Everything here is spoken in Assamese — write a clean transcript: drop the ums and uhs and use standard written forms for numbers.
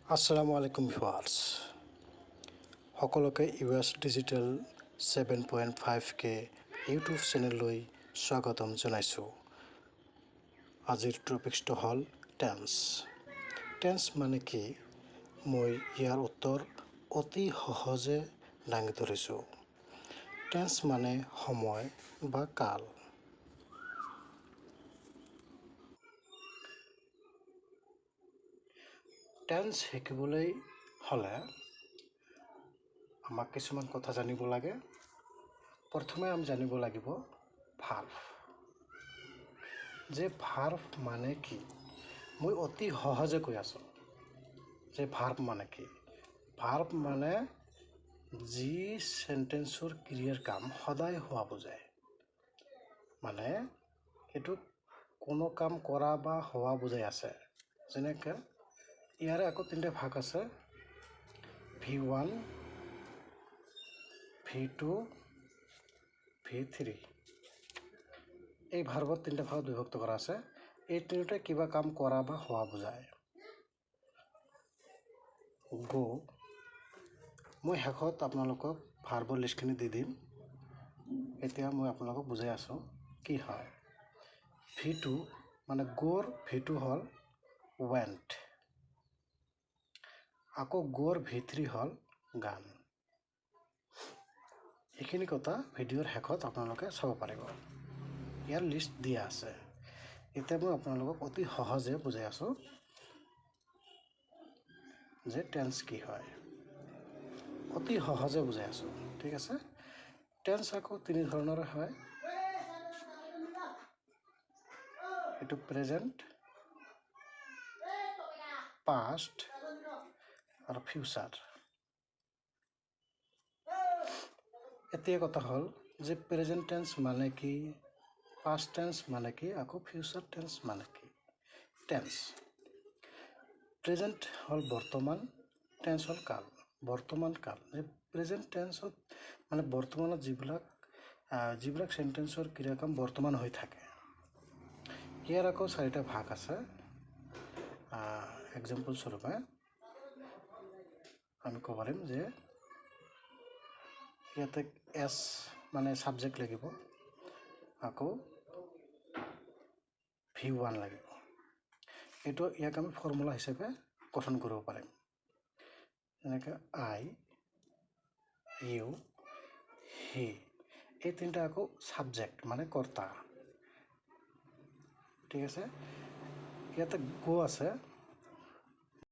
আসসালামু আলাইকুম ভিউয়াৰ্স সকলোকে US ডিজিটেল 7.5K ইউটিউব চেনেললৈ স্বাগতম জনাইছোঁ। আজিৰ টপিকটো হ'ল টেন্স। টেন্স মানে কি? মই ইয়াৰ উত্তৰ অতি সহজে দাঙি ধৰিছোঁ। টেন্স মানে সময় বা কাল। টেন্স শিকিবলৈ হ'লে আমাক কিছুমান কথা জানিব লাগে। প্ৰথমে আমি জানিব লাগিব ভাৰ্ব। যে ভাৰ্ব মানে কি? মই অতি সহজে কৈ আছোঁ যে ভাৰ্ব মানে কি? ভাৰ্ব মানে যি সেন্টেন্সৰ ক্ৰিয়াৰ কাম সদায় হোৱা বুজায়। মানে এইটো কোনো কাম কৰা বা হোৱা বুজাই আছে। যেনেকৈ ইয়াৰে আকৌ তিনিটা ভাগ আছে, V1, V2, V3। এই ভাৰ্বত তিনিটা ভাগত বিভক্ত কৰা আছে। এই তিনিটাই কিবা কাম কৰা বা হোৱা বুজায়। গো, মই শেষত আপোনালোকক ভাৰ্বৰ লিষ্টখিনি দি দিম। এতিয়া মই আপোনালোকক বুজাই আছোঁ কি হয়। V2 মানে গোৰ V2 হ'ল ৱেণ্ট। আকৌ গোৰ V3 হ'ল গান। এইখিনি কথা ভিডিঅ'ৰ শেষত আপোনালোকে চাব পাৰিব। ইয়াৰ লিষ্ট দিয়া আছে। এতিয়া মই আপোনালোকক অতি সহজে বুজাই আছোঁ যে টেন্স কি হয়। অতি সহজে বুজাই আছোঁ, ঠিক আছে। টেন্স আকৌ তিনি ধৰণৰ হয়। এইটো প্ৰেজেণ্ট, পাষ্ট আৰু ফিউচাৰ। এতিয়া কথা হ'ল যে প্ৰেজেণ্ট টেন্স মানে কি, পাষ্ট টেন্স মানে কি, আকৌ ফিউচাৰ টেন্স মানে কি। টেন্স প্ৰেজেণ্ট হ'ল বৰ্তমান, টেন্স হ'ল কাল। বৰ্তমান কাল প্ৰেজেণ্ট টেন্সত মানে বৰ্তমানত যিবিলাক সেন্টেন্সৰ ক্ৰিয়াকাম বৰ্তমান হৈ থাকে। ইয়াৰ আকৌ চাৰিটা ভাগ আছে। এক্সাম্পল স্বৰূপে আমি ক'ব পাৰিম যে ইয়াতে এছ মানে ছাবজেক্ট লাগিব, আকৌ V1 লাগিব। ইয়াক আমি ফৰ্মুলা হিচাপে গঠন কৰিব পাৰিম। যেনেকৈ I, you, he। এই তিনিটা আকৌ ছাবজেক্ট মানে কৰ্তা, ঠিক আছে। ইয়াতে গো আছে,